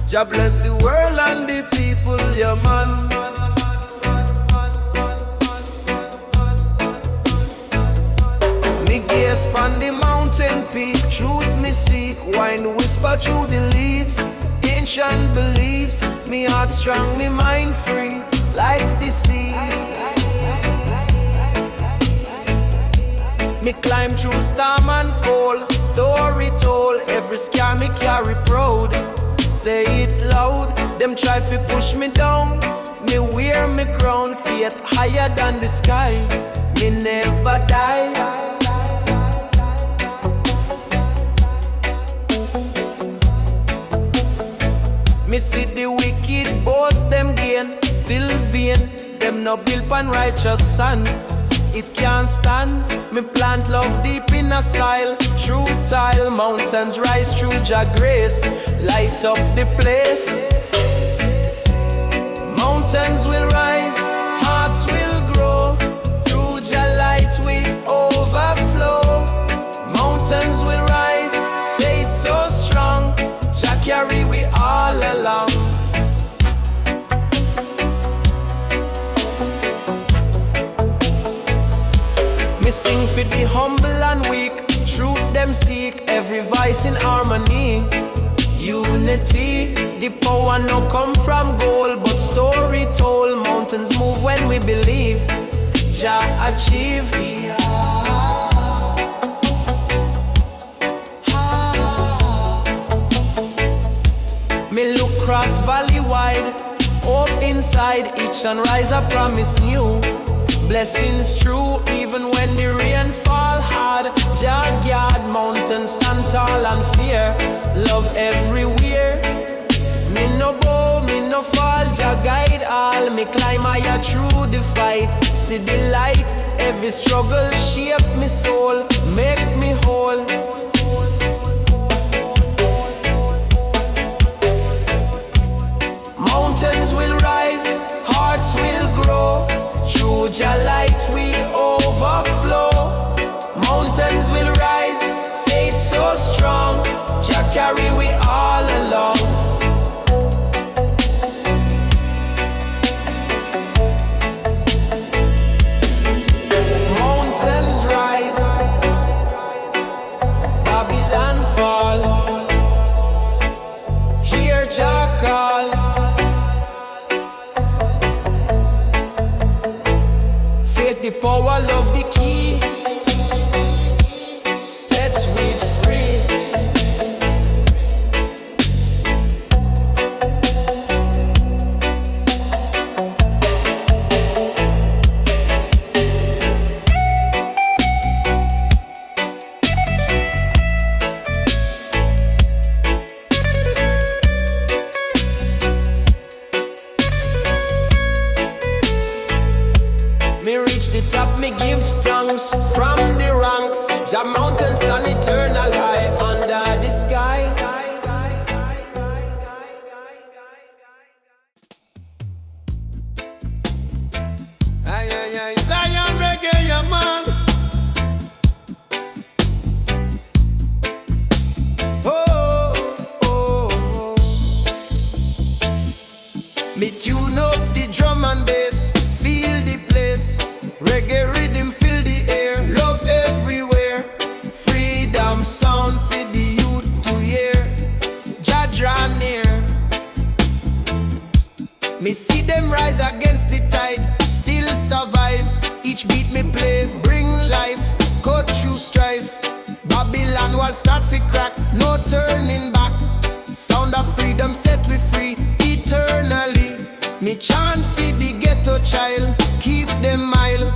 Jah bless the world and the people, yeah man. Me gaze on the mountain peak, truth me seek, wine whisper through the leaves, ancient beliefs. Me heart strong, me mind free, like the sea. Me climb through storm and cold, story told, every scar me carry proud. Say it loud, them try to push me down. Me wear me crown, faith higher than the sky. Me never die. Me see the wicked boast them gain, still vain. Them no built on righteous sand, it can't stand. Me plant love deep in a soil, true tile. Mountains rise through Jah grace, light up the place. Mountains will rise, hearts will grow, through Jah light we overflow. Mountains will rise, faith so strong, Jah carry we all along. Me sing for the humble and weak, truth them seek, every voice in harmony. Unity, the power no come from gold, but story told. Mountains move when we believe, Jah achieve. Me look cross valley wide, hope inside, each sunrise a promise new. Blessings true, even when the rain fall hard. Jah guard, mountains stand tall and fear, love everywhere. Me no bow, me no fall, Jah guide all. Me climb higher through the fight, see the light. Every struggle shape me soul, make me whole. Mountains will rise, hearts will grow, through Jah light we overflow. Mountains will rise, faith so strong, Jah carry we all along. Mountains rise, Babylon fall, hear Jah call. The power, love the key, set we free. Me reach the top, me give thanks from the ranks. Jah mountains stand eternal high under the sky. Ay, ay, ay, Zion reggae, yeah man. Oh, oh, oh. Me tune up the drum and bass, feel the place. Reggae rhythm fill the air, love everywhere. Freedom sound for the youth to hear. Jah draw near. Me see them rise against the tide, still survive. Each beat me play, bring life, cut through strife. Babylon wall start fi crack, no turning back. Sound of freedom set we free, eternally. Me chant fi the ghetto child, keep them mild,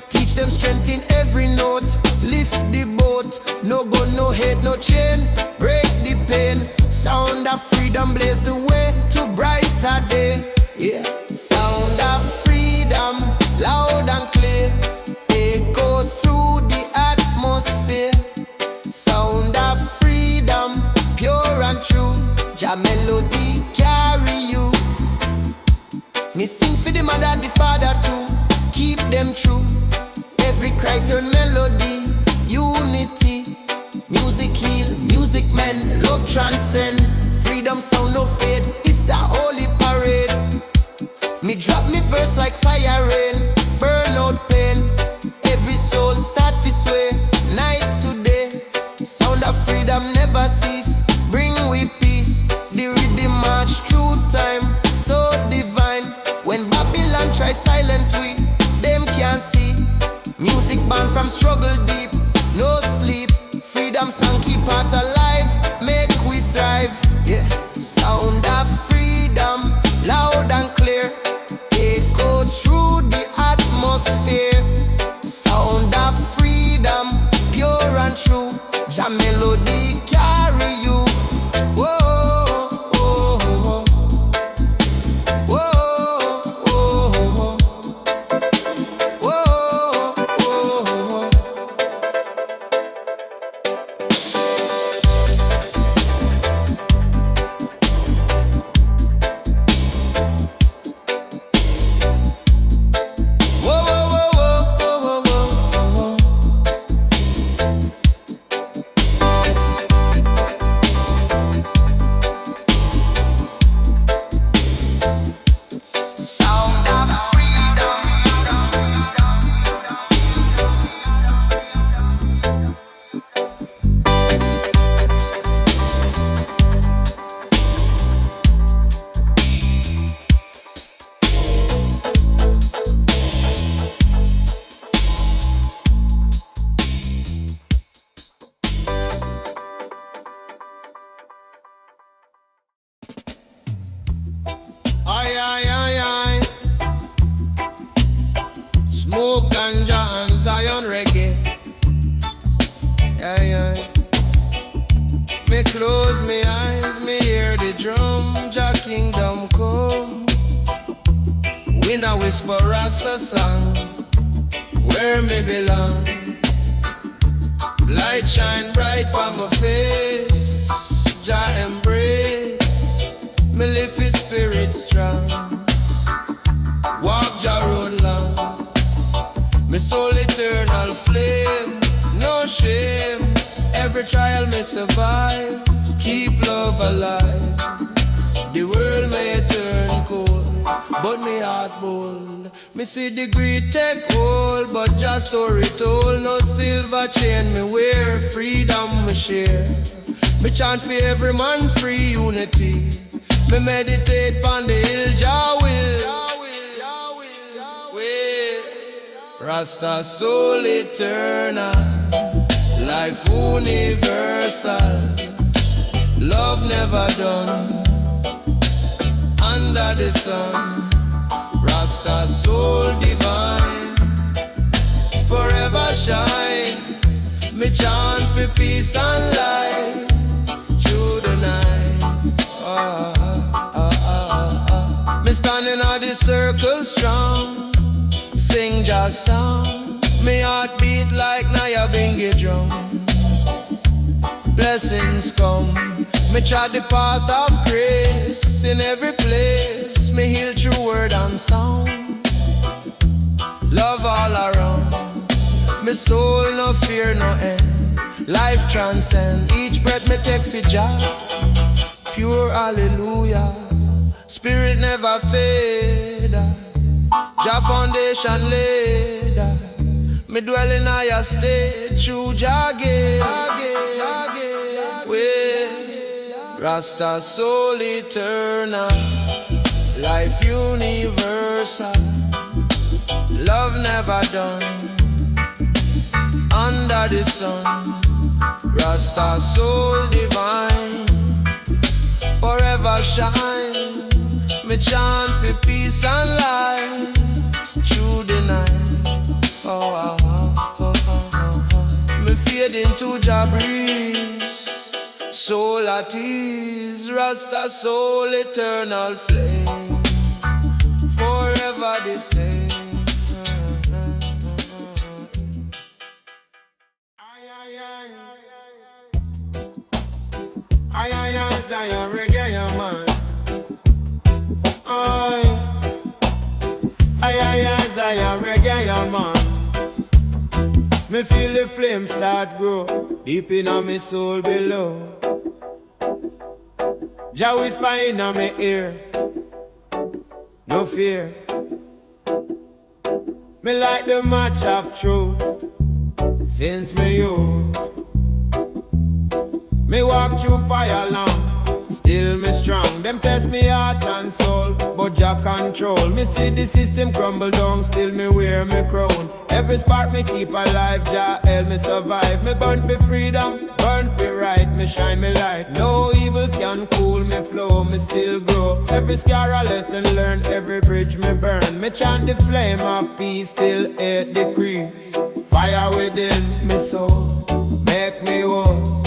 teach them strength in every note, lift the boat. No gun, no hate, no chain, break the pain. Sound of freedom blaze the way to brighter day. Yeah, sound of freedom, loud and clear, echo through the atmosphere. Sound of freedom, pure and true, Jah melody carry you. Me sing for the mother and the father too. Keep them true. Every cry turn melody. Unity. Music heal, music mend. Love transcend. Freedom sound no fade. It's a holy parade. Me drop me verse like fire rain. Burn out pain. Every soul start fi sway. Night to day. Sound of freedom never cease. Bring we peace. The rhythm march through time. So divine. When Babylon try silence we, them can't see. Music born from struggle deep. No sleep. Freedom song keep heart alive. Make we thrive. Yeah. Sound of freedom. Loud and clear. Echo through the atmosphere. Sound of freedom. Pure and true. Jah melody carry you. Whoa. Smoke ganja and Zion reggae. Me close my eyes, me hear the drum. Jah kingdom come. We now whisper Rasta song, where me belong. Light shine bright on my face. Jah embrace. Me lift his spirit strong. Walk Jah road long. Me soul eternal flame, no shame. Every trial me survive, keep love alive. The world may turn cold, but me heart bold. Me see the greed take hold, but just story told. No silver chain me wear, freedom me share. Me chant for every man free unity. Me meditate on the hill, Jah will. Rasta soul eternal, life universal, love never done, under the sun. Rasta soul divine, forever shine. Me chant for peace and light through the night. Me standing at the circle strong. Sing Jah song, me heart beat like Nyabinghi drum. Blessings come, me tread the path of grace. In every place, me heal through word and sound. Love all around, me soul no fear no end. Life transcend, each breath me take for Jah. Pure hallelujah, spirit never fade. Jah foundation laid. Me dwell in higher state through Jah gate. Rasta soul eternal, life universal, love never done, under the sun. Rasta soul divine, forever shine. Me chant for peace and light through the night. Me fade into Jah breeze. Soul at ease, Rasta soul eternal flame, forever the same. Zion, reggae, yeah, man. Aye, Zion, reggae, yeah, man. Me feel the flame start grow deep in my soul below. Jah whisper in my ear, no fear. Me like the match of truth since me youth. Me walk through fire long, still me strong. Them test me heart and soul, but Jah control. Me see the system crumble down, still me wear me crown. Every spark me keep alive, Jah help me survive. Me burn for freedom, burn for right, me shine me light. No evil can cool me flow, me still grow. Every scar a lesson learned, every bridge me burn. Me chant the flame of peace, still hate decrease. Fire within me soul, make me whole.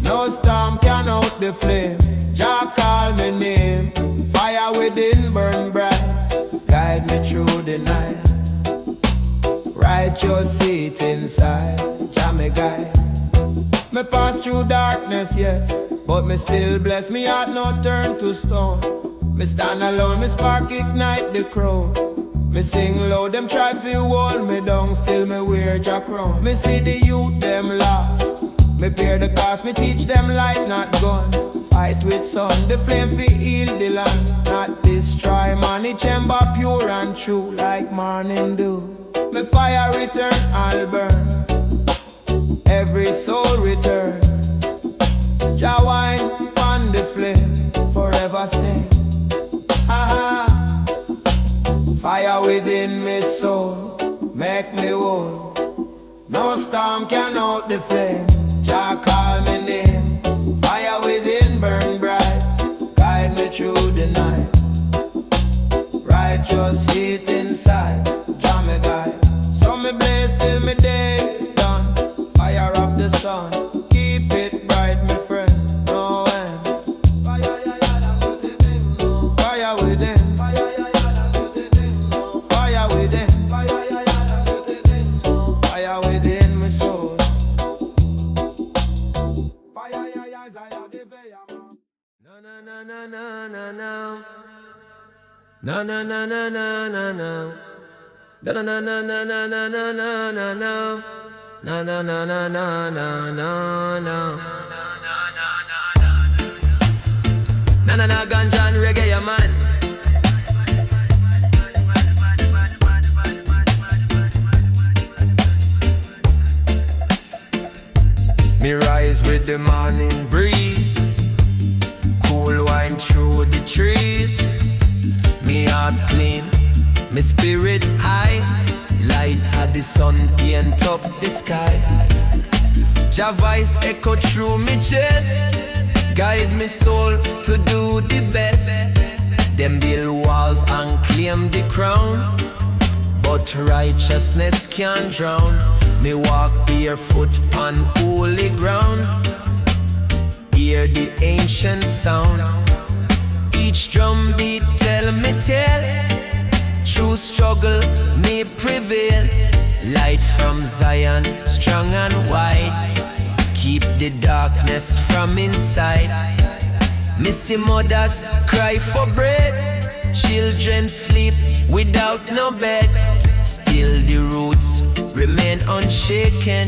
No storm can out the flame. Jah call me name. Fire within burn bright, guide me through the night. Write your seat inside, Jah me guide. Me pass through darkness, yes, but me still bless. Me heart no turn to stone. Me stand alone, me spark ignite the crowd. Me sing loud, them try to hold me down, still me wear Jah crown. Me see the youth them lost, me bear the cost, me teach them light not gun. Fight with sun, the flame fi heal the land, not destroy man. The chamber pure and true like morning dew. Me fire return, I'll burn, every soul return. Jah wine on the flame, forever sing. Ha ha. Fire within me soul, make me whole. No storm can out the flame. Jah call me name. Fire within burn bright, guide me through the night. Righteous heat inside, Jah me guide. So me blaze till me day is done. Fire of the sun, keep it bright, my friend. No end. Fire within. Fire within. Fire within my soul. No, no, no, no, no, no. No, no, no, no, no, no, no. No, no, no, no, no, no, no, no, no, no, no. No, no, no, no, no, no, no, no. No, no, no, ganja and reggae, yeah, man. Me rise with the morning breeze, cool wine through the trees. Me heart clean, me spirit high, light of the sun paint up the sky. Jah voice echo through me chest, guide me soul to do the best. Them build walls and claim the crown, but righteousness can't drown. Me walk barefoot on holy ground, hear the ancient sound. Each drum beat tell me tell, true struggle may prevail. Light from Zion, strong and wide, keep the darkness from inside. Missy mothers cry for bread, children sleep without no bed. Still the roots remain unshaken,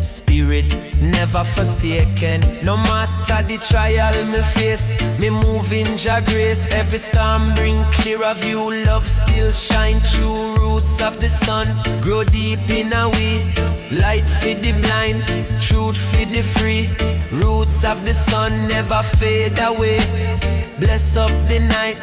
spirit never forsaken. No matter the trial me face, me move in Jah grace. Every storm bring clearer view, love still shine through. Roots of the sun grow deep in a way, light for the blind, truth for the free. Roots of the sun never fade away. Bless up the night,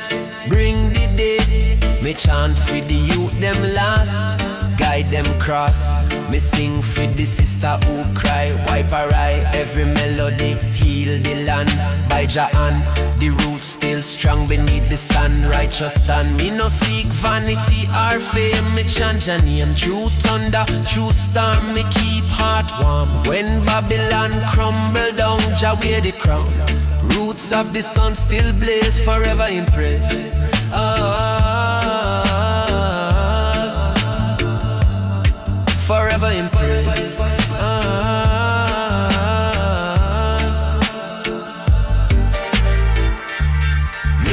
bring the day. Me chant for the youth them last, guide them cross. Me sing for the sister who cry, wipe her eye. Every melody heal the land by Jah hand. The roots still strong beneath the sun. Righteous stand, me no seek vanity or fame. Me chant Jah name through thunder, through storm. Me keep heart warm. When Babylon crumble down, Jah wear the crown. Roots of the sun still blaze forever in praise. Forever in praise.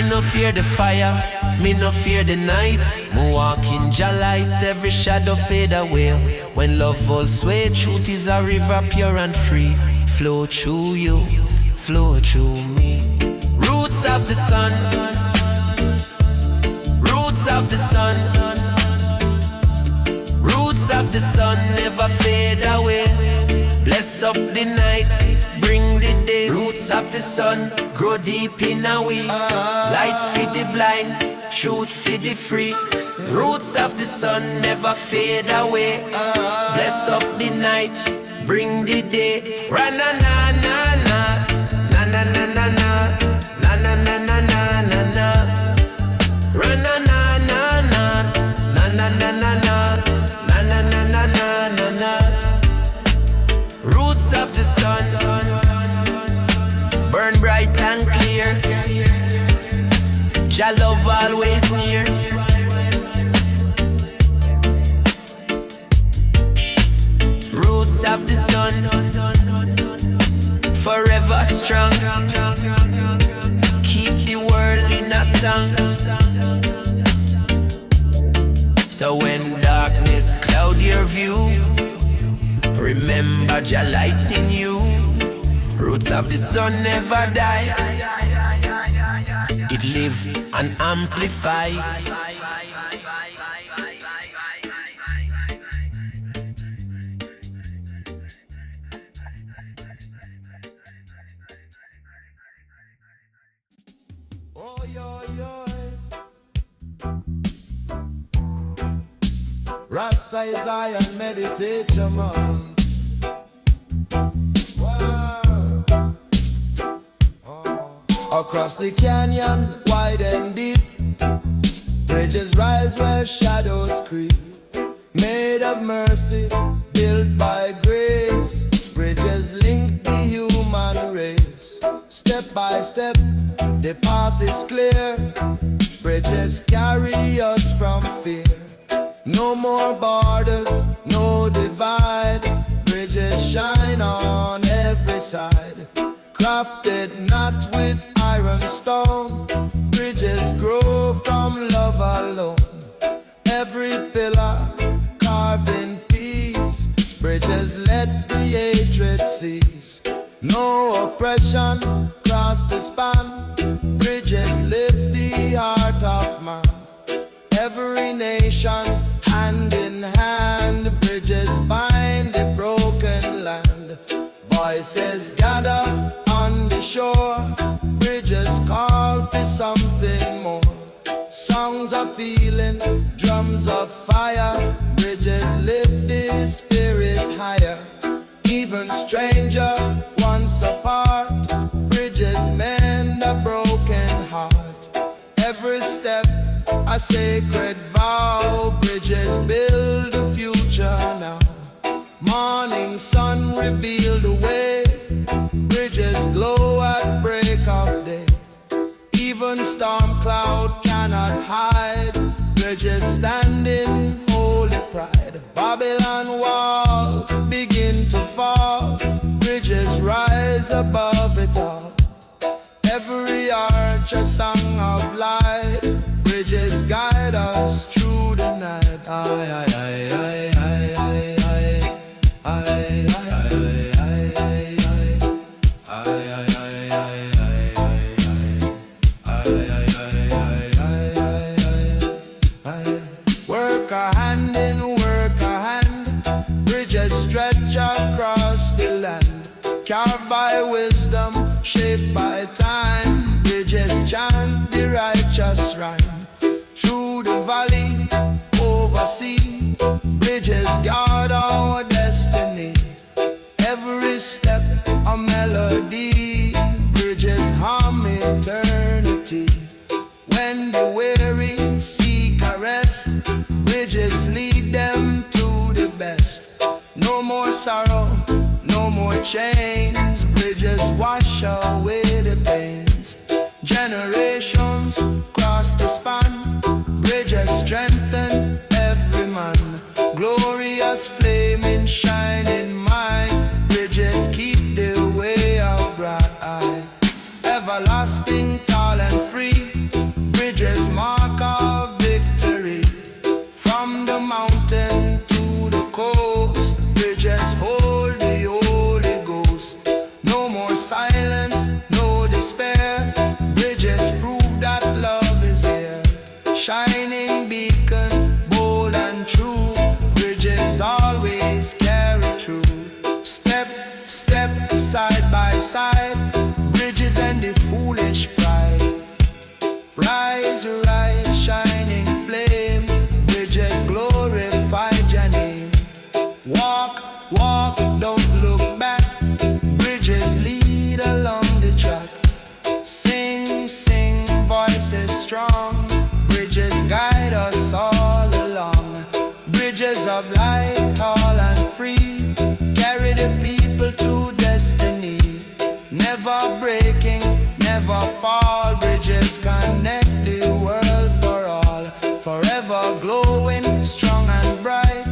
no fear the fire, me no fear the night. Me walk in Jah light, every shadow fade away. When love all sway, truth is a river pure and free. Flow through you, flow through me. Roots of the sun, roots of the sun, roots of the sun never fade away. Bless up the night, bring the day. Roots of the sun grow deep in a we. Light for the blind, truth for the free. Roots of the sun never fade away. Bless up the night, bring the day. Ra-na-na-na-na, na-na-na-na-na, na-na-na-na-na-na. Ra-na-na-na-na, na-na-na-na-na, na-na-na-na-na-na. Roots of the sun burn bright and clear. Jah love always near. Roots of the sun forever strong. Keep the world in a song. So when darkness cloud your view, remember Jah light in you. Roots of the sun never die. It live and amplify. Oh, yo, yo. Rasta is high and meditate your mind. Across the canyon, wide and deep, bridges rise where shadows creep. Made of mercy, built by grace, bridges link the human race. Step by step, the path is clear. Bridges carry us from fear. No more borders, no divide. Bridges shine on every side. Crafted not with iron stone, bridges grow from love alone. Every pillar carved in peace, bridges let the hatred cease. No oppression cross the span, bridges lift the heart of man. Every nation hand in hand, bridges bind the broken land. Voices gather on the shore, bridges call for something more. Songs of feeling, drums of fire, bridges lift the spirit higher. Even stranger once apart, bridges mend a broken heart. Every step a sacred vow, bridges build the future now. Morning sun reveal the way, bridges glow at break of day. Even storm cloud cannot hide, bridges stand in holy pride. Babylon wall begin to fall, bridges rise above it all. Every arch a song of light, bridges guide us through the night. Aye, aye, aye, aye, aye, aye. Work a hand in work a hand, bridges stretch across the land. Carved by wisdom, shaped by time, bridges chant the righteous rhyme. Through the valley, over sea, bridges guard our destiny. Every step a melody, bridges hum eternity. When the weary seek a rest, bridges lead them to the best. No more sorrow, no more chains, bridges wash away the pains. Generations cross the span, bridges strengthen every man. Glorious flaming shining mind, bridges keep the way out bright. Everlasting tall and free, Bridges mark our victory. From the mountain to the coast, bridges hold the Holy Ghost. No more silence, no despair. Bridges prove that love is here. Shining beacon, bold and true. Bridges always carry through. Step, step, side by side. Bridges and the foolish pride. Rise, rise, shining flame. Bridges glorify your name. Walk, walk, don't look back. Bridges lead along the track. Sing, sing, voices strong. Bridges guide us all along. Bridges of light, tall and free, carry the people to destiny. Never breaking, never fall. Bridges connect the world for all. Forever glowing, strong and bright.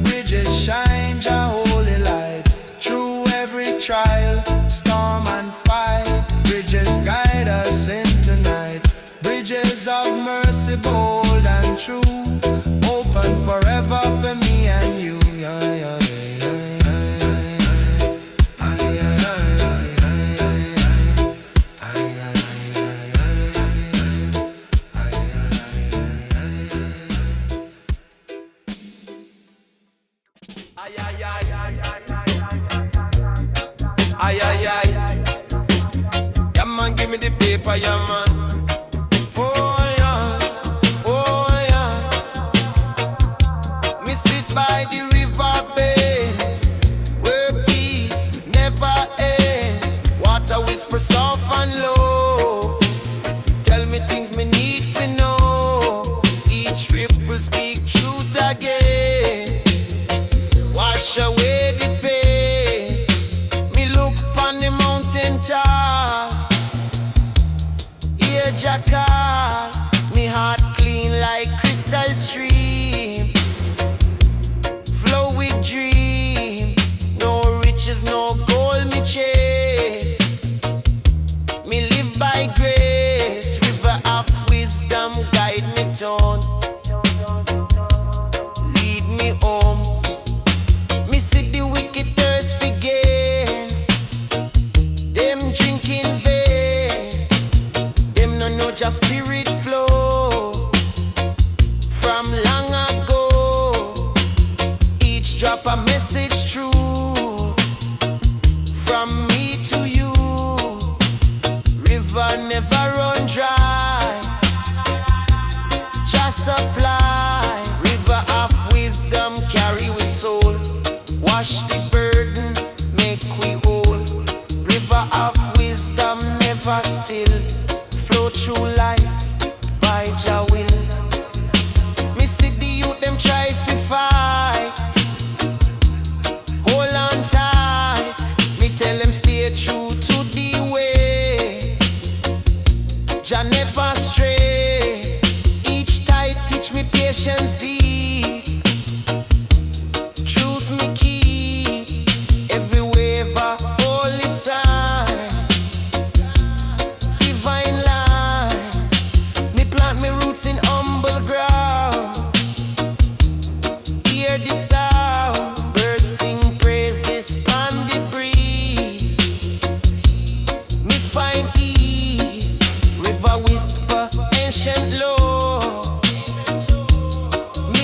Bridges shine your holy light. Through every trial, storm and fight, bridges guide us into night. Bridges of mercy, bold and true, open forever for me and you. Yeah man, give me the paper, yeah man. Oh yeah, oh yeah. Me sit by the river bed, where peace never end. Water whisper soft and low, tell me things me need to know. Each ripple speak truth again, wash away the pain. Me look upon the mountain top, hear Jah call. Me heart clean like crystal stream, flow with dream. No riches, no gold me chase. Me live by grace, river of wisdom guide me down, lead me home. Me see the wicked thirst for gain, them drink in vain. Them no know just spirit flow from long ago. Each drop a message true, from me to you. River never run dry, just supply. River of wisdom carry we soul, wash the burden, make we whole. River of wisdom never still, flow through life by Jah will. Me see the youth them try to fight, hold on tight. Me tell them stay true to the way, Jah never stray. Each tide teach me patience deep, truth me keep. Every wave a holy sign, divine line. Me plant me roots in humble ground, hear the sound. Birds sing praises on the breeze, me find ease. River whisper ancient lore, me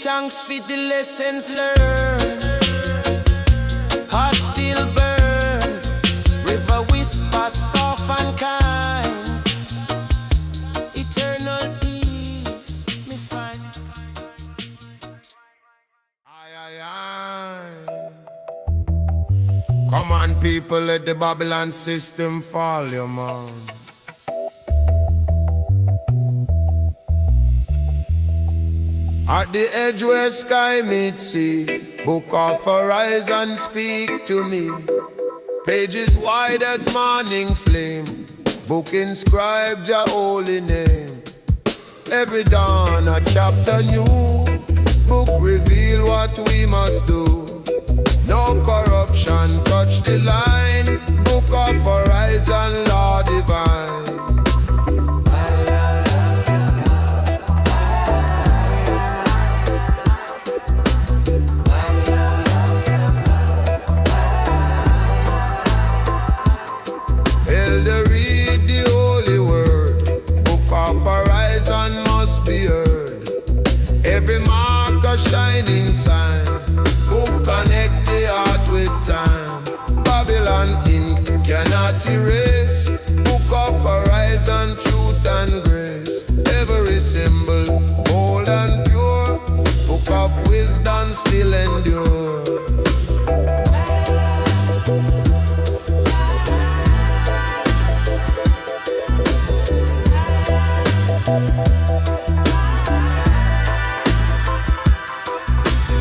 thanks for the lessons learned. Heart still burn, river whisper soft and kind. Eternal peace me find. Aye, aye, aye. Come on, people, let the Babylon system fall, you man. At the edge where sky meets sea, book of horizon speak to me. Pages wide as morning flame, book inscribed your holy name. Every dawn a chapter new, book reveal what we must do. No corruption touch the line, book of horizon law divine. Elder read the holy word, book of horizon must be heard. Every mark a shining sign, book connect the heart with time. Babylon ink cannot erase, book of horizon truth and grace. Every symbol bold and pure, book of wisdom still endure.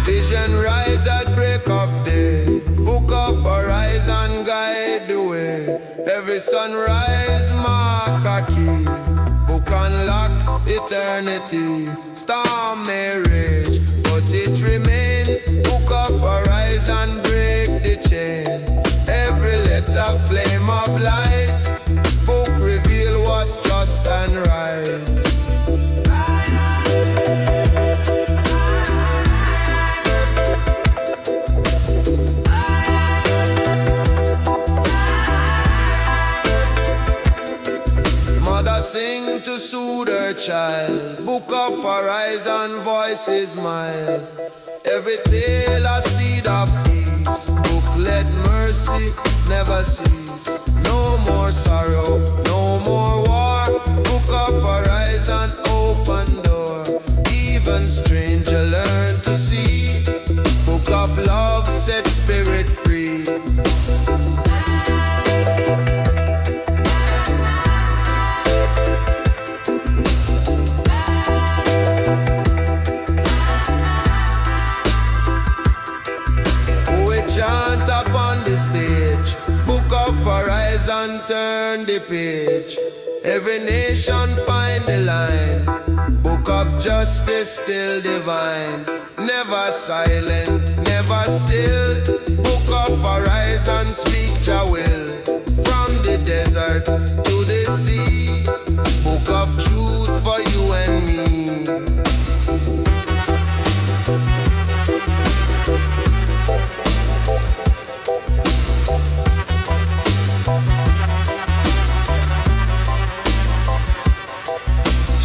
Vision rise at break of day, book of horizon guide the way. Every sunrise mark a key, book unlock eternity. Storm may rage, but it remain, book of horizon break the chain. Every letter flame of light, book reveal what's just and right. Sing to soothe her child, book of horizon voice is mild. Every tale a seed of peace, book let mercy never cease. No more sorrow, no more war, book of horizon open door. Even stranger learn to see, book of love set spirit free. Chant upon the stage, book of horizon turn the page. Every nation find the line, book of justice still divine. Never silent, never still, book of horizon speak your will. From the desert to the sea, book of truth for you and me.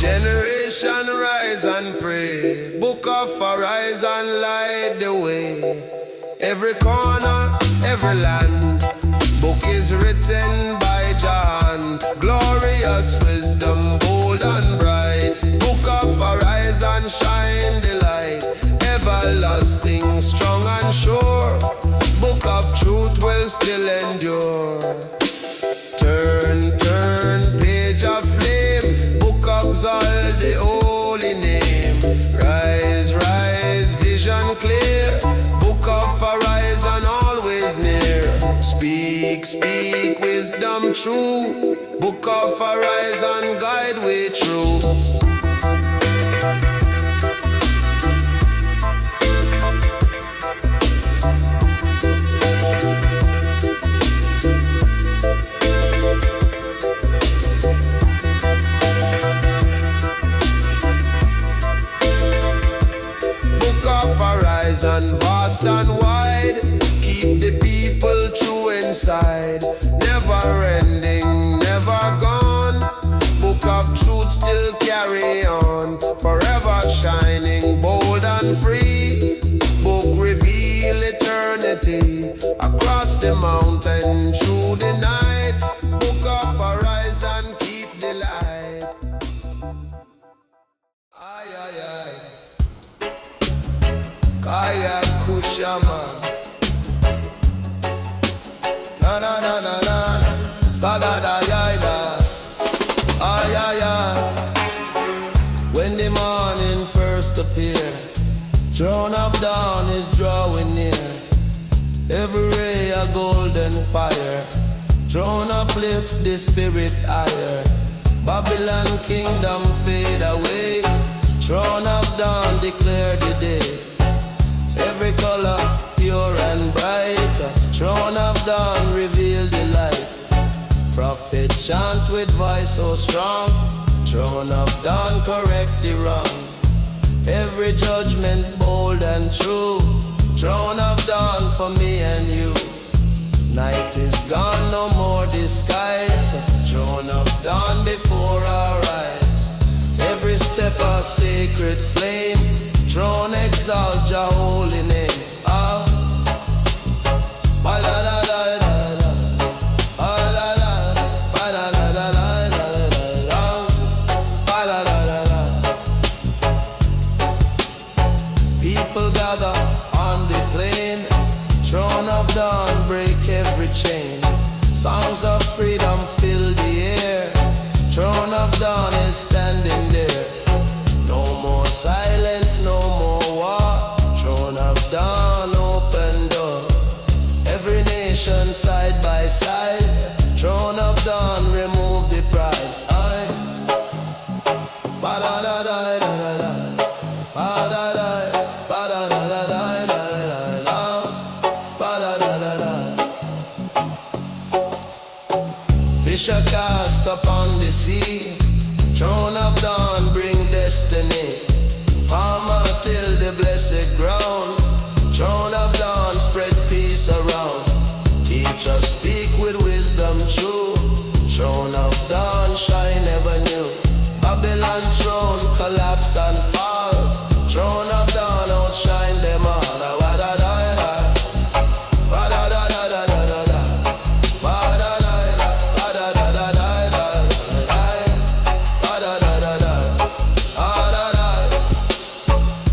Generation rise and pray, book of horizon light the way. Every corner, every land, book is written by John. Glorious wisdom, bold and bright, book of horizon shine the light. Everlasting, strong and sure, book of truth will still endure. Turn, turn, page of flame, book exalt the holy name. Rise, rise, vision clear, book of horizon always near. Speak, speak, wisdom true, book of horizon guide way through. Vast and wide, keep the people true inside. Never ending, never gone, book of truth still carry Ay, ay, ay. Kaya Kushaman. Na na na na na. Ba da da ya da. Ay, ay, ay. When the morning first appear, throne of dawn is drawing near. Every ray a golden fire, throne uplift the spirit higher. Babylon kingdom fade away, throne of dawn declare the day. Every color pure and bright, throne of dawn reveal the light. Prophet chant with voice so strong, throne of dawn correct the wrong. Every judgment bold and true, throne of dawn for me and you. Night is gone, no more disguise, throne of dawn before our eyes. Every step a sacred flame, throne exalt your holy name. Ah, ba la la la la la, ah la la, ba la la la la la la, ba la la la la. People gather on the plain, throne of dawn break every chain. Songs of freedom fill the air, throne of dawn is standing there. No more silence, no more war, throne of dawn open door. Every nation side by side, throne of dawn remove the pride. Aye. Ba da da da da da da, ba da da, ba da da da da da da, ba da da da da. Fish are cast upon the sea, throne of dawn bring destiny. Farmer till the blessed ground, throne of dawn spread peace around. Teacher speak with wisdom true, throne of dawn shine ever new. Babylon throne collapse and fall, throne of dawn outshine them all. Wa da da da, wa da da da da da da, wa da da da, wa da da da da da, wa da da da da, wa da da.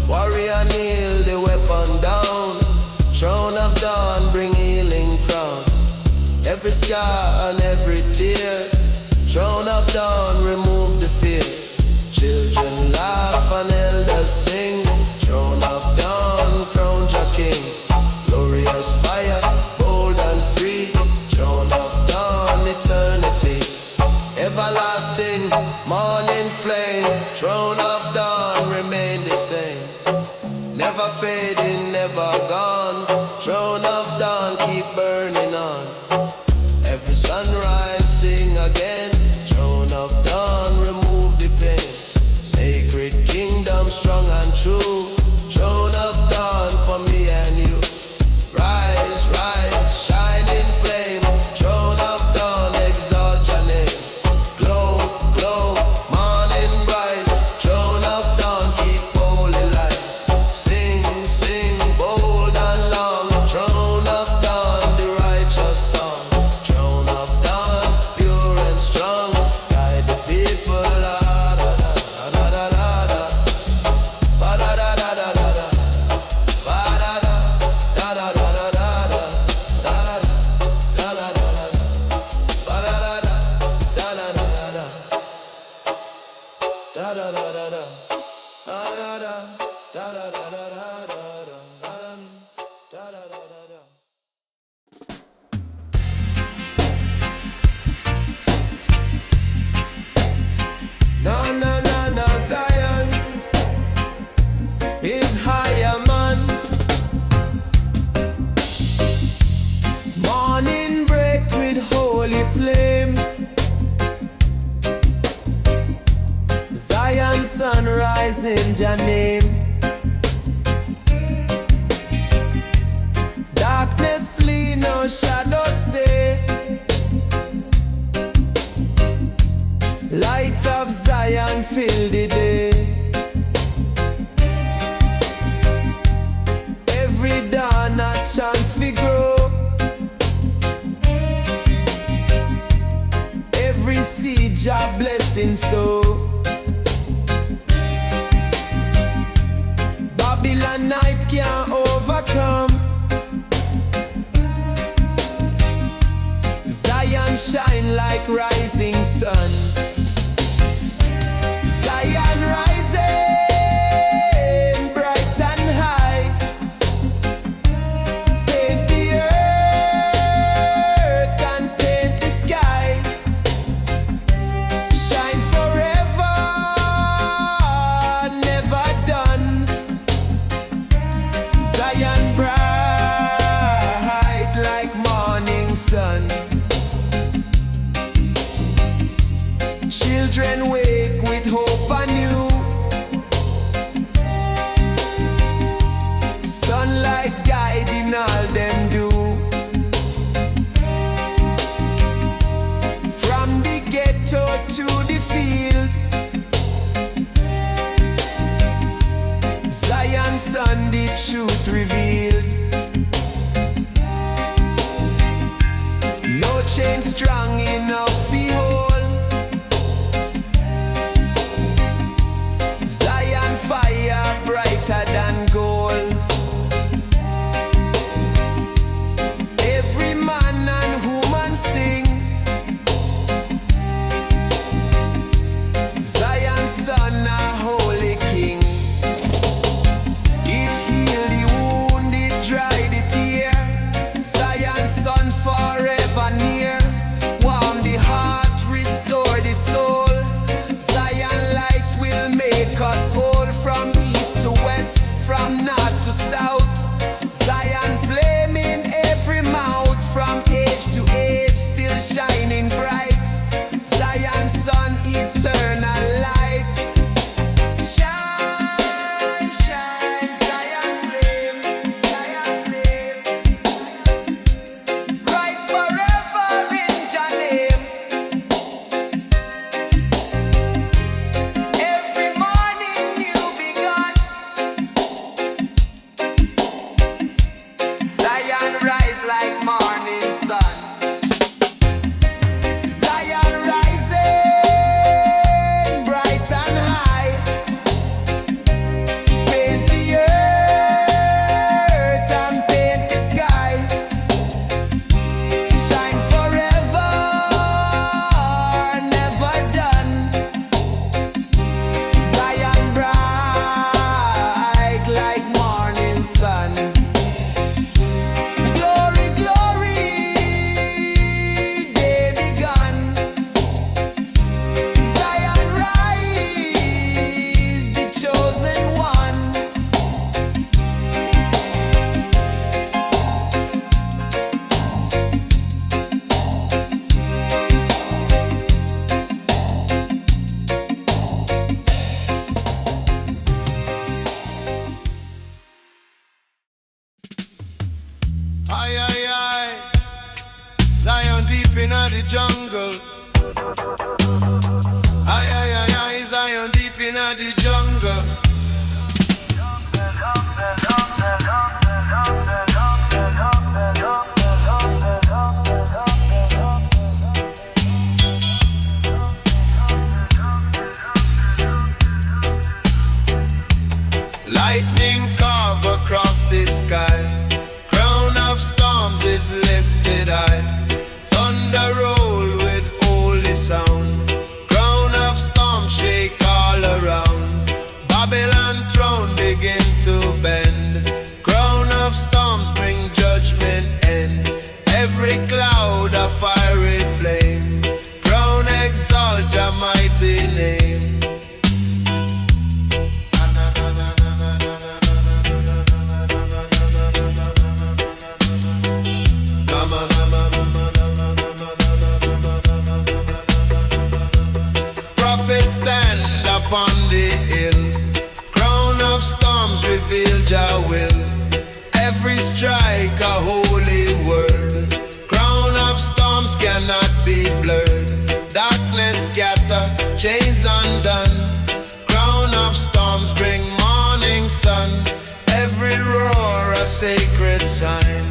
Warrior kneel the weapon down, throne of dawn bring healing crown. Every scar and every tear, throne of dawn remove the fear. Children laugh and elders sing, throne of dawn crown your king. Glorious fire, bold and free, throne of dawn eternity. Everlasting morning flame, throne of dawn remain the same. Never fading, never gone, throne of dawn keep burning on. Every sunrise sing again, throne of dawn remove the pain. Sacred kingdom strong and true, throne of dawn for me and you. Rise, rise, shining flame, throne of dawn exalt your name. Glow, glow, morning bright, throne of dawn keep holy light. Sing, sing, bold and long, throne of dawn the righteous song. Throne of dawn, pure and strong, guide the people. La da da da da da da, ba da da da da da da, ba da da da da da da da, da da da da da da, ba da da da da da da da, da da da da da, da da da da da da da da da da da da da da, da da da da. No, no, no, no, Zion is higher man. Morning break with holy flame. Zion sunrise in your name. Darkness flee, no shadow stay. Light of Zion fill the day. Every dawn a chance we grow. Every seed a blessing so. the jungle. Aye, Zion deep in the jungle. Lightning carve across the sky. Crown of storms is lifted high. Thunder roll with holy sound. Crown of storms shake all around. Babylon throne begin to bend. Crown of storms bring judgment end. Every cloud a fiery flame. Crown exalt your mighty name. Stand upon the hill. Crown of storms reveal Jah will. Every strike a holy word. Crown of storms cannot be blurred. Darkness scatter, chains undone. Crown of storms bring morning sun. Every roar a sacred sign.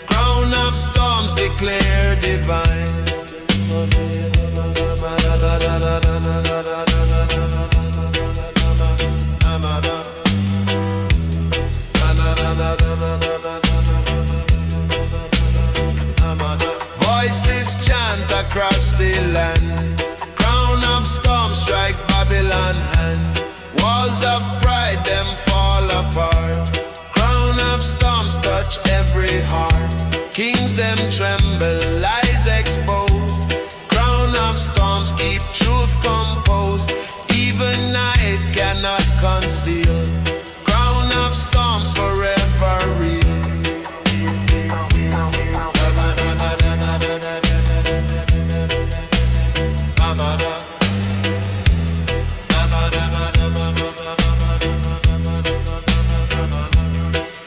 Crown of storms declare divine. Voices chant across the land. Crown of storms strike Babylon hand. Walls of pride them fall apart. Crown of storms touch every heart. Kings them tremble, lies exposed. Crown of storms keep truth composed. Even night cannot conceal. Crown of storms forever real.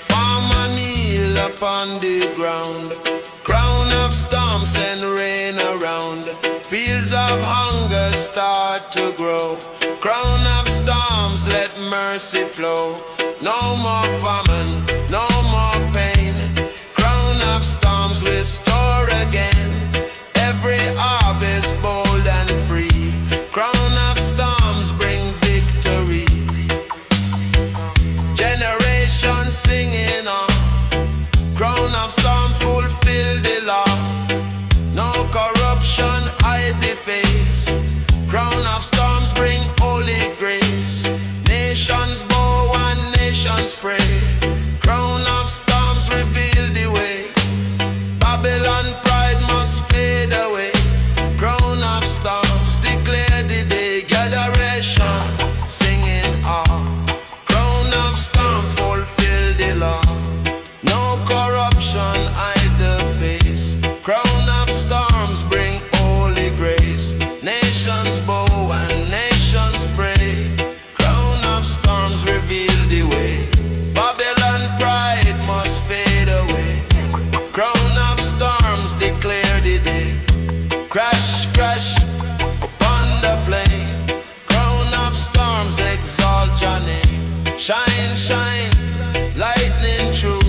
Farmer kneel upon the ground. Crown of storms and rain around. Fields of hunger start to grow. Crown of storms, let mercy flow. No more famine, no more pain. Crown of storms, restore again. Every harvest bold and free. Crown of storms, bring victory. Generations singing on. Crown of storm, fulfill the law. No corruption, hide the face. Crown of storms bring holy grace. Nations bow and nations pray. Crown of storms reveal the way. Babylon pride must fade away. Crown of storms declare the day. Gatheration singing ah. Crown of storm fulfill the law. No corruption, hide the face. Crown of storms bring holy grace. Nations bow and nations pray. Crown of storms reveal the way. Babylon pride must fade away. Crown of storms declare the day. Crash, crash upon the flame. Crown of storms exalt your name. Shine, shine, lightning true.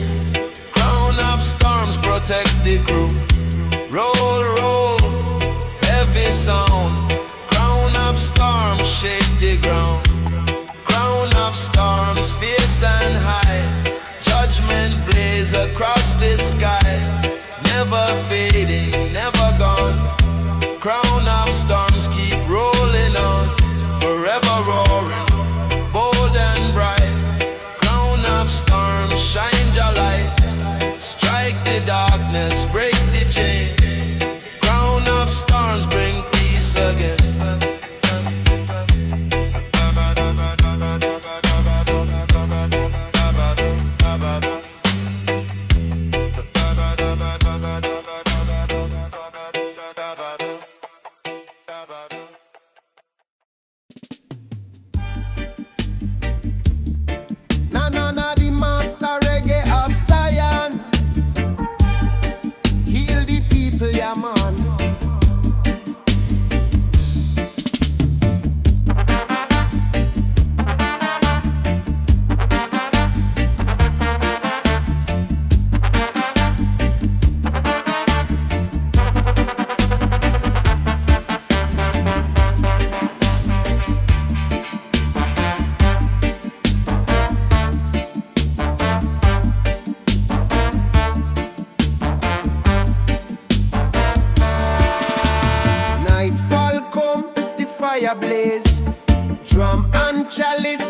Crown of storms protect the crew. Roll, roll, heavy sound. Crown of storms shake the ground. Crown of storms fierce and high. Judgment blaze across the sky. Never fading, never gone. Crown of storms keep rolling on. Forever roaring, bold and bright. Crown of storms shine your light. Strike the darkness, break the chain. Crown of storms bring peace again.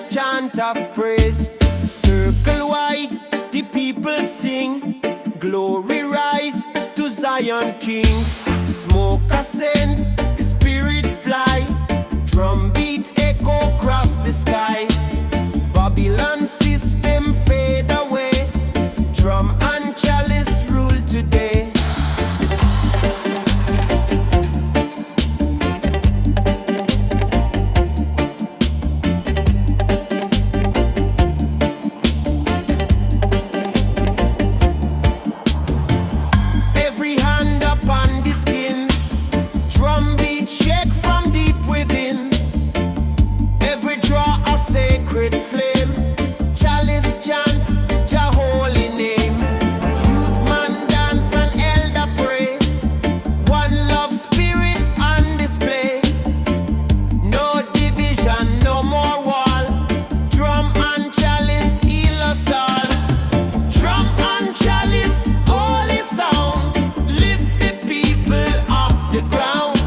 chant of praise. Circle wide, the people sing. Glory rise to Zion King. Smoke ascend, the spirit fly. Drum beat echo across the sky. Babylon system fade away. Drum and chalice rule today. Every hand upon the skin. Drum beat shake from deep within. Every draw a sacred flame. Chalice chant Jah holy name. Youth man dance and elder pray. One love spirit on display. No division, no more wall. Drum and chalice heal us all. Drum and chalice holy sound. Lift the people off the ground.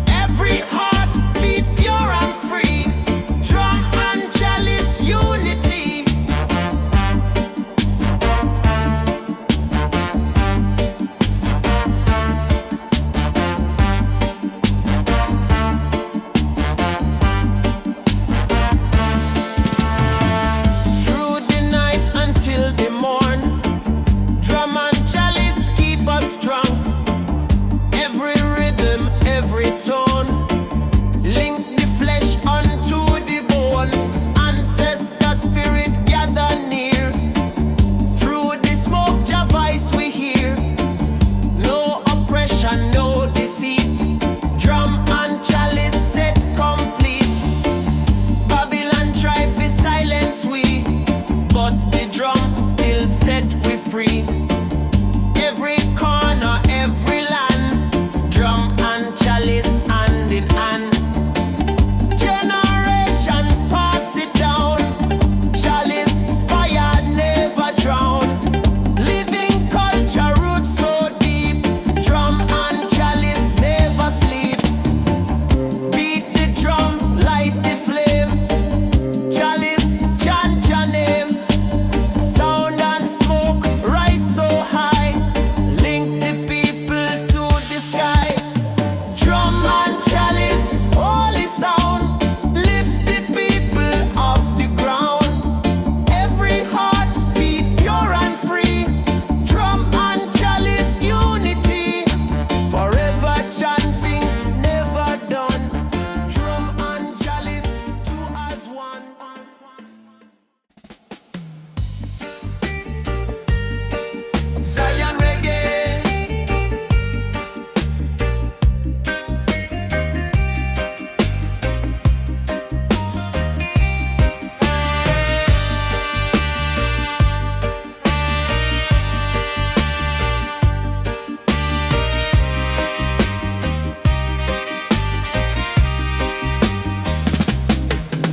Every heart beat pure and free. Drum and chalice unity. Through the night until the morn. Drum and chalice keep us strong. Every rhythm, every tone. Link the flesh unto the bone. Ancestor spirit gather near. Through the smoke Jah voice we hear. No oppression, no deceit. Drum and chalice set complete. Babylon try to silence we, but the drum still set we free. Every corner, every land. Drum and chalice hand in hand. Generations pass it down. Chalice fire never drown. Living culture roots so deep. Drum and chalice never sleep. Beat the drum, light the flame. Chalice chant your name. Sound and smoke rise so high. Link the people to the sky. Drum and chalice, holy sound. Lift the people off the ground. Every heart beat pure and free. Drum and chalice unity. Forever chanting, never done. Drum and chalice, two as one. Zion Reggae.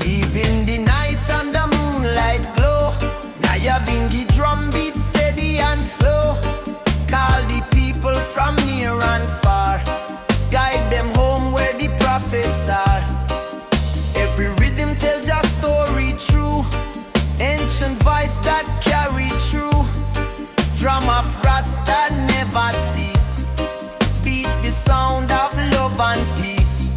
Deep in the night and the moonlight glow. Nyabinghi drum beat steady and slow. Call the people from near and far. Guide them home where the prophets are. Every rhythm tells a story true. Ancient voice that carry through. Drum of Rasta never cease. Beat the sound of love and peace.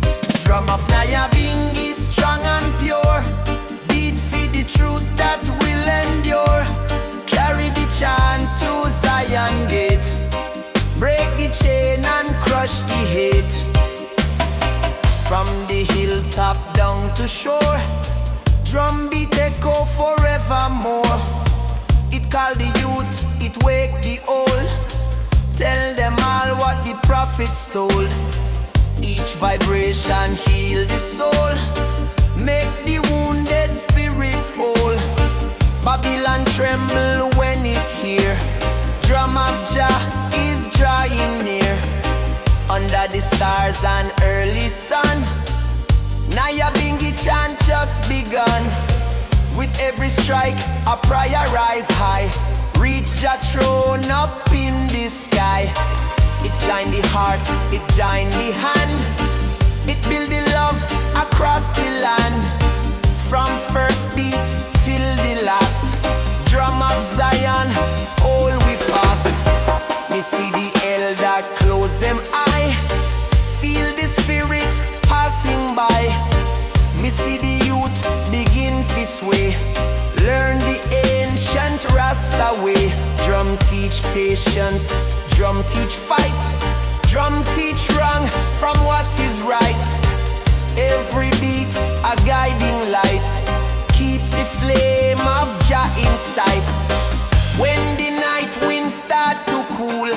Drum of Nyabinghi strong and pure. Beat for the truth that will endure. Carry the chant to Zion gate. Break the chain and crush the hate. From the hilltop down to shore. Drum beat echo forevermore. It call the youth, it wake the old. Tell them all what the prophets told. Each vibration heal the soul. Make the wounded spirit whole. Babylon tremble when it hear. Drum of Jah is drawing near. Under the stars and early sun. Nyabinghi chant just begun. With every strike, a prayer rise high. Reach Jah throne up in the sky. It join the heart, it join the hand. It build the love across the land. from first beat till the last. Drum of Zion, all we fast. Me see the elder close them eye, feel the spirit passing by. Me see the youth begin to sway, learn the ancient Rasta way. Drum teach patience, drum teach fight, drum teach wrong from what is right. Every beat a guiding light, keep the flame of Jah in sight. When the night winds start to cool,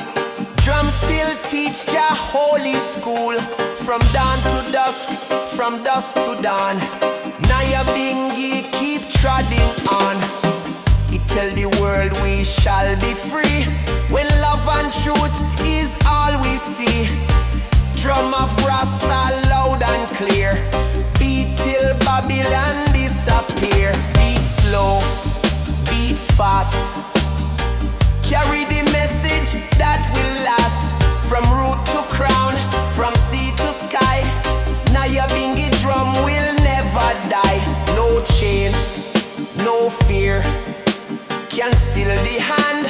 drum still teach Jah holy school. From dawn to dusk, from dusk to dawn, Nyabinghi keep trodding on. It tell the world we shall be free, when love and truth is all we see. Drum of Rasta loud and clear, beat till Babylon disappear. Beat slow, beat fast, carry the message that will last. From root to crown, from sea to sky, Nyabinghi drum will never die. No chain, no fear can steal the hand.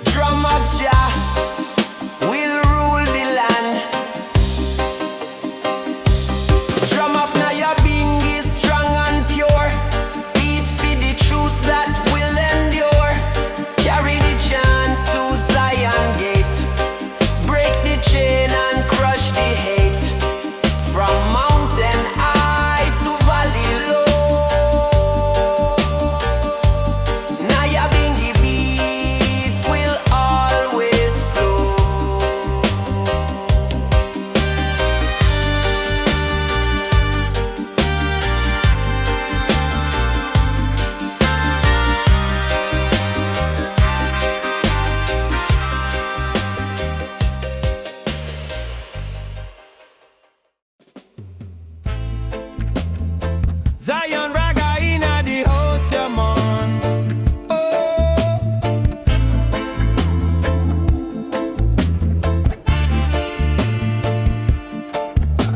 Drum of Jah will rule the land. Drum of Nyabinghi strong and pure, beat for the truth that will endure. Carry the chant to Zion gate, break the chain and crush the hate. From mountain high to valley low, Nyabinghi beat will always flow. Zion Raga inna the house, yeah man. Oh,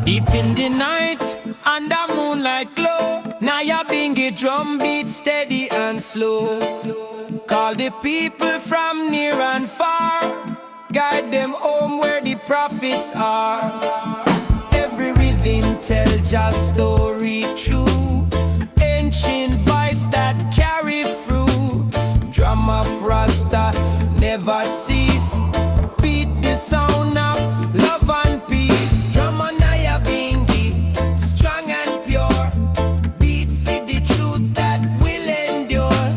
deep in the night, under moonlight glow, Nyabinghi drum beat steady and slow. Call the people from near and far, guide them home where the prophets are. Every rhythm tell just story true, ancient voice that carry through. Drum of Rasta never cease, beat the sound of love and peace. Drum on Nyabinghi, strong and pure, beat for the truth that will endure.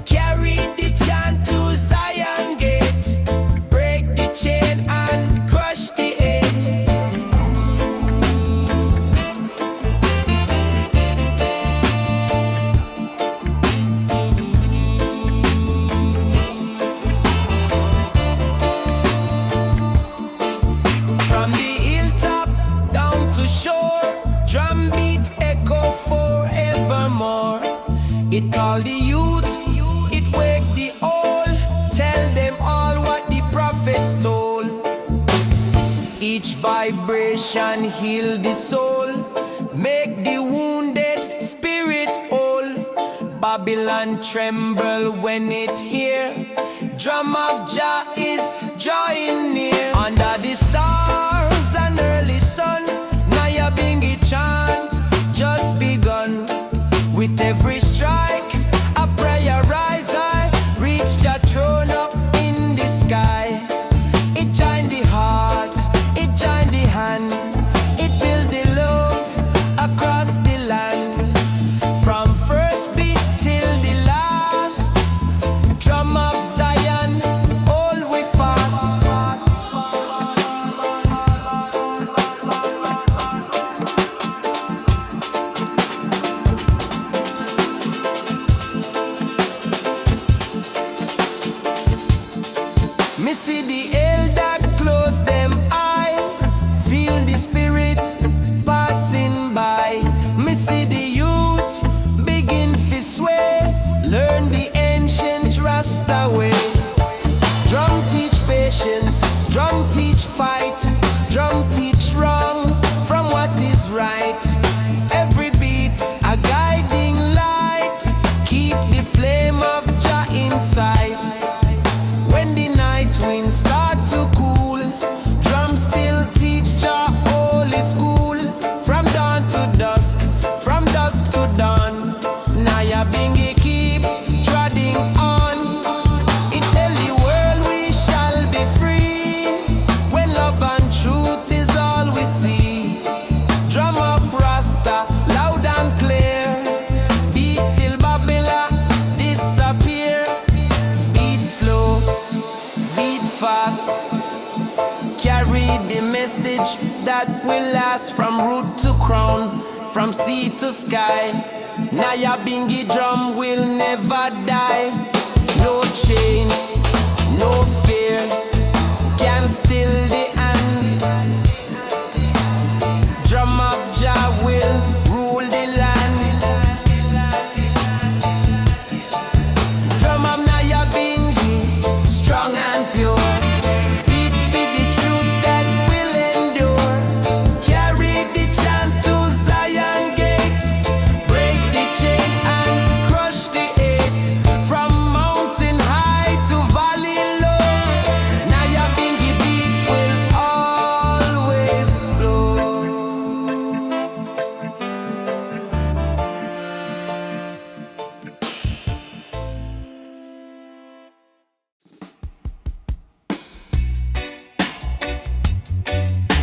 Carry the chant to Zion gate, break the chain and crush the hate. From the hilltop down to shore, drum beat echo forevermore. It call the youth, it wake the old, tell them all what the prophets told. Each vibration heal the soul, make the wounded spirit whole. Babylon tremble when it hear, drum of Jah is drawing near. Under the stars and early sun, Nyabinghi chant just begun. With every strike, a prayer rise high, reach Jah throne up in the sky. It join the heart, it join the hand, it build the love across the land. From first beat till the last, drum of Zion, all we fast. Nyabinghi keep treading on. It tell the world we shall be free when love and truth is all we see. Drum of Rasta loud and clear, beat till Babylon disappear. Beat slow, beat fast, carry the message that will last from root to crown, from sea to sky. Nyabinghi drum will never die. No chain, no fear can still the hand. Drum of Jah will rule the land. Drum of Nyabinghi, strong and pure. Beat for the truth that will endure. Carry the chant to Zion gate. Break the chain and crush the hate. From mountain high to valley low, Nyabinghi beat will always flow.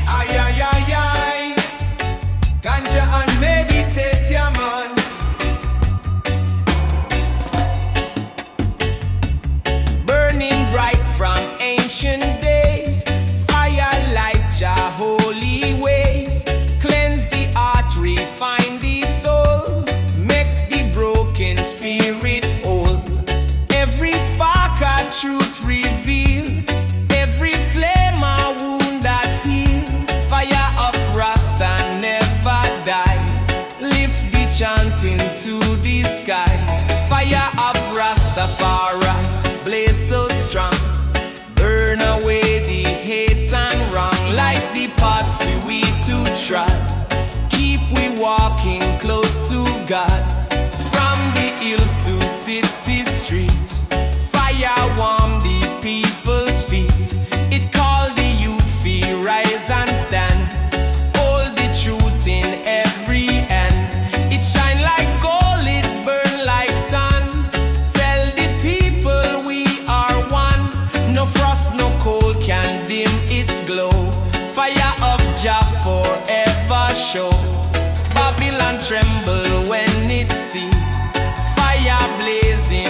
Ay, ay, ay, ay. Ganja and meditate, yeah, man. Burning bright from ancient days, fire light Jah holy ways. Cleanse the heart, refine the soul, make the broken spirit whole. Every spark of truth reveal, every flame a wound that heal. Fire of Rasta never die, lift the chanting to the sky. Fire of Rastafari blaze so strong, burn away the hate and wrong. Like the path for we to trod, keep we walking close to God. From the hills to city street, fire warm the people's feet. It called the youth fi rise and stand, hold the truth in every hand. It shine like gold, it burn like sun. Tell the people we are one. No frost, no cold can dim its glow. Fire of Jah forever show. Babylon tremble when it see fire blazing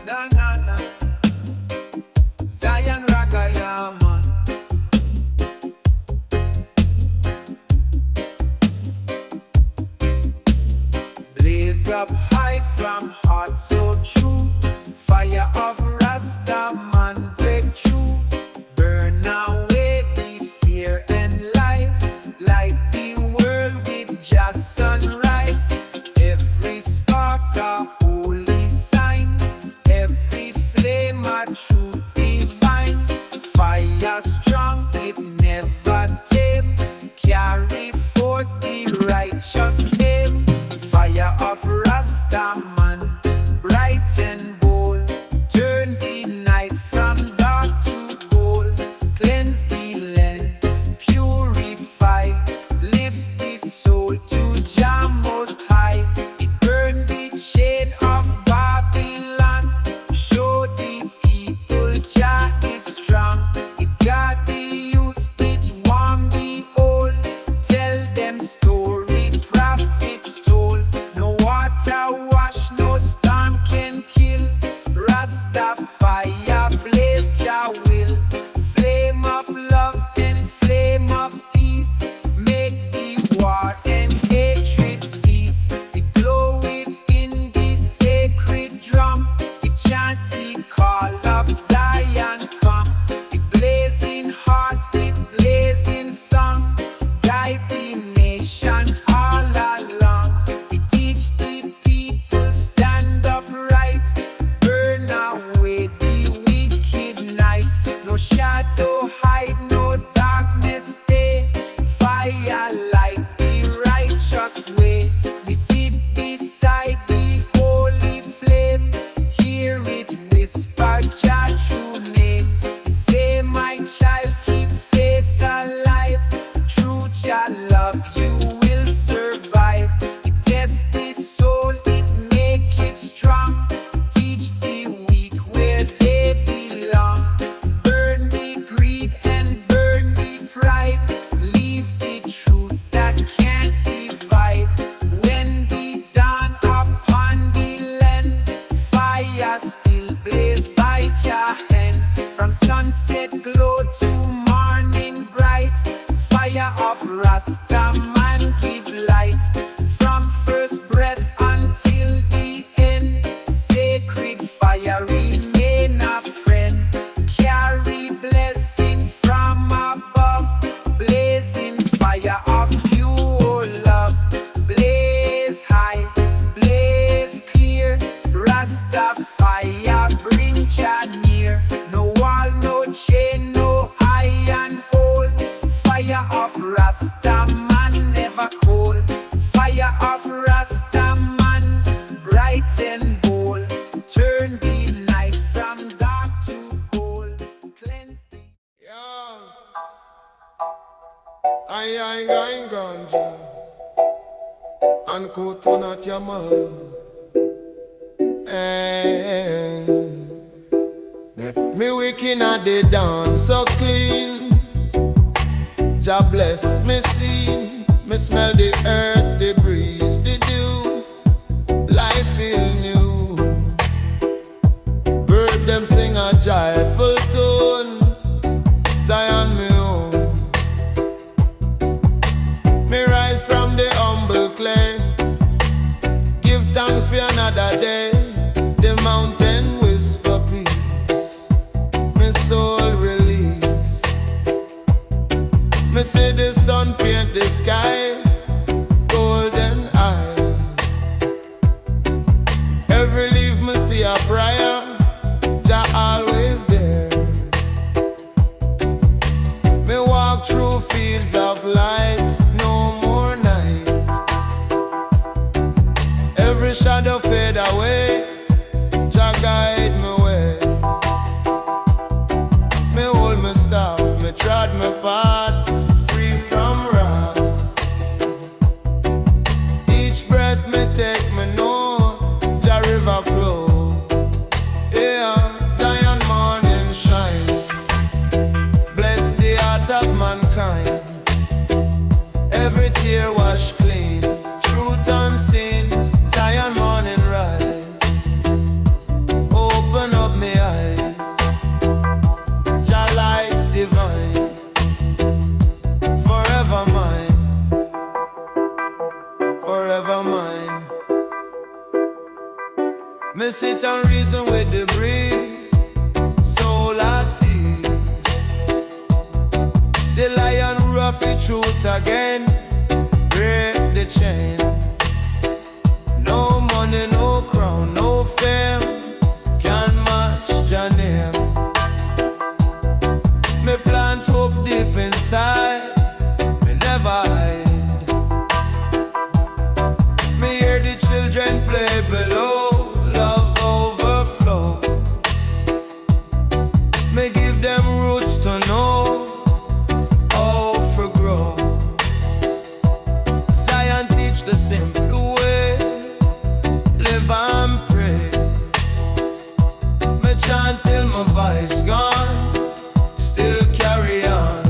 na na na. Zion Ragga, yeah, man. Blaze up high from heart so true. Fire of Rastaman break through. Burn away the fear and lies. Light the world with just sunrise. Every spark a holy sign. Every flame a true divine. Fire strong, it never dim. Carry forth the righteous name. Fire of Rastaman, bright and bold. Turn the night from dark to gold. Cleanse the land, purify. Lift the soul to Jah Most High. It burn the chain of Babylon. Show the people Jah is strong. It got the youth, it warm the old. Tell them story prophets told. No water wash, no storm can kill. Rastafari blaze Jah will. Flame of love and flame of peace. Make the war and hatred cease. It glow within the sacred drum. It chant the call of Zion come. It blazing heart, it blazing song. Guide the nation all along. It teach the people stand upright. Burn away the wicked night. No shadow hide, no darkness stay. Fire light the righteous way. We sit beside the holy flame. Hear it whisper Jah true name. It say, my child, keep faith alive. True Jah love, you will survive. It test the soul, it make it strong. Teach the weak where they belong. Burn the greed and burn the pride. Leave the truth that can't divide. When the dawn upon the land, fire still blaze by Jah hand. From sunset glow to morning bright. Fire of Rastaman give light. From first breath until the end. Sacred fire remain a friend. Carry blessing from above. Blazing fire of you, oh love. Blaze high, blaze clear. Rastafari bring Jah near. No wall, no chain, no iron hold. Fire of Rastaman never cold. Fire of Rastaman, bright and bold. Turn the night from dark to gold. Cleanse the Yeah. I ganja. And coconut your man. Me wicked at the dance so clean. Jah bless me scene. Me smell the earth, the breeze, the dew. Life feel new. Bird them sing a joyful tune. Zion me home. Me rise from the humble clay. Give thanks for another day. The mountain whisper peace. Me soul release. Me see the sun paint the sky golden eye. Every leaf me see a prayer. Jah always there. Me walk through fields of light. No more night. Every shadow fade away. Jah guide me way. Me hold me staff. Me trod me path. Free from wrath. Each breath me take me know. Jah river flow. Yeah, Zion morning shine. Bless the heart of mankind. Every tear wash clean. Truth unseen. Zion morning rise. Me sit and reason with the breeze, soul at ease. The lion rough it truth again, break the chain. No money, no crown, no fame can match your name. Me plant hope deep inside, me never hide. Me hear the children play below, love overflow. Me give them roots to know how to grow. Zion teach the simple way, live and pray. Me chant till my voice gone, still carry on.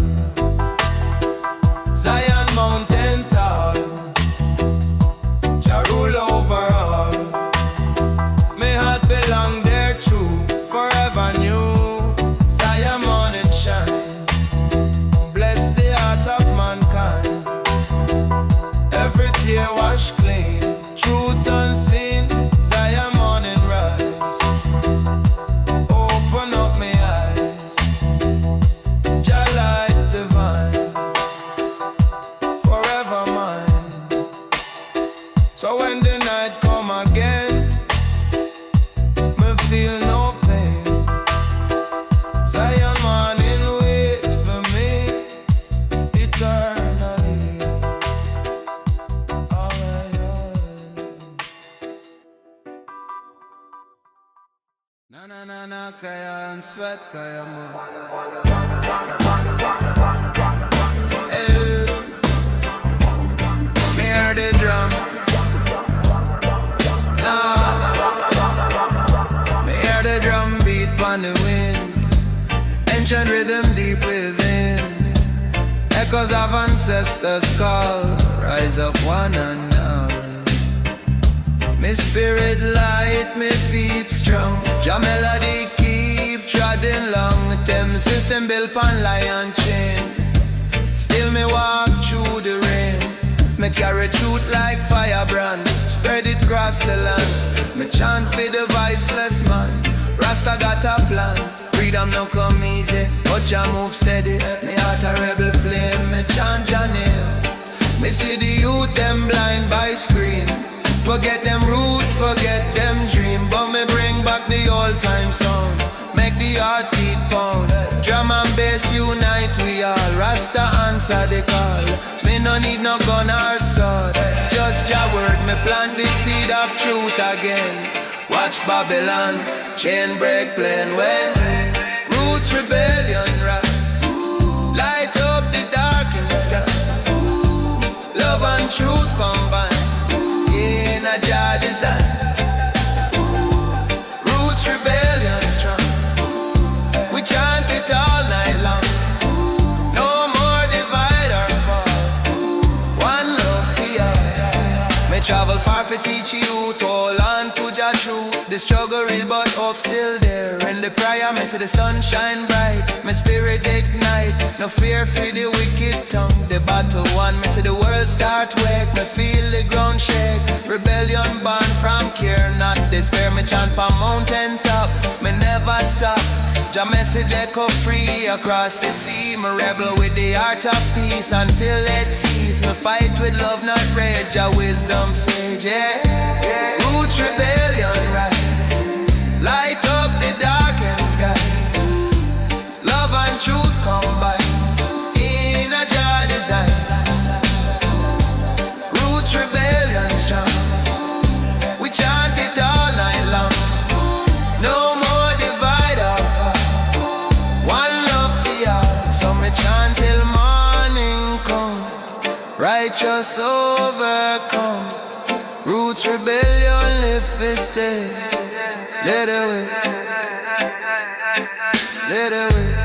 Zion mountain tall, Jah rule over all. Me heart belong there true, forever new. Zion morning shine, bless the heart of mankind. Every tear wash clean, truth unseen. Zion morning rise, open up my eyes. Jah light divine, forever mine. So when the night come again, me feel no pain. Zion morning wait for me eternally. Alright. Na na na na kaya and sweat kaya mo. Me hear the drum. Nah. Me hear the drum beat on the wind, ancient rhythm deep within. Echoes of ancestors call, rise up one and all. Me spirit light, me feet strong. Jah melody keep treading long. Them system built on lion chain. Still me walk through the rain. Me carry truth like firebrand, spread it across the land. Me chant for the voiceless man. Rasta got a plan. Freedom no come easy, but Jah move steady. Me heart a rebel flame. Me chant Jah name. Me see the youth them blind by screen. Forget them root, forget them dream. But me bring back the old time song, make the heart beat pound. Drum and bass unite we all. Rasta answer the call. Me no need no gun or sword, just Jah word. Me plant the seed of truth again. Watch Babylon chain break plain when roots rebellion rise. Light up the darkened sky. Love and truth combine in a Jah design. Roots rebellion strong, we chant it all night long. No more divide or fall, one love for all. Me travel far for teach you to hold on to Jah true. The struggle real but hope still there. In the prayer me see the sun shine bright, my spirit ignite. No fear for the wicked tongue. The battle won, me see the world start wake. Me feel the ground shake. Rebellion born from care, not despair. Me chant from mountain top, me never stop. Jah message echo free across the sea. Me rebel with the heart of peace until it cease. Me fight with love, not rage. Jah wisdom sage, yeah. Roots rebellion rise, light up the darkened skies. Love and truth combine in a Jah design. Roots rebellion strong, we chant it all night long. No more divide or fight, one love for all. So me chant till morning come, righteous overcome. Roots rebellion if we stay. Let away, let away.